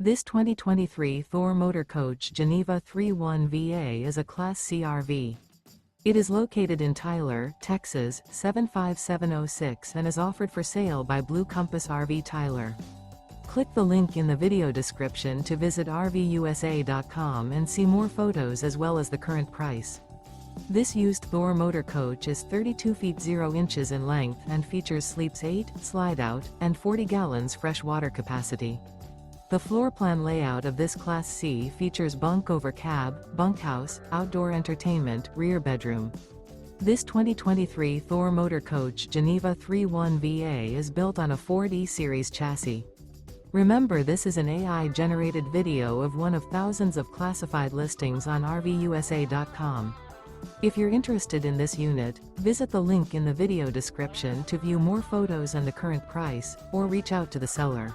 This 2023 Thor Motor Coach Geneva 31VA is a Class C RV. It is located in Tyler, Texas 75706 and is offered for sale by Blue Compass RV Tyler. Click the link in the video description to visit RVUSA.com and see more photos as well as the current price. This used Thor Motor Coach is 32 feet 0 inches in length and features sleeps 8, Slideout, and 40 gallons fresh water capacity. The floor plan layout of this Class C features Bunk Over Cab, Bunkhouse, outdoor entertainment, rear bedroom. This 2023 Thor Motor Coach Geneva 31VA is built on a Ford E-Series chassis. Remember, this is an AI-generated video of one of thousands of classified listings on RVUSA.com. If you're interested in this unit, visit the link in the video description to view more photos and the current price, or reach out to the seller.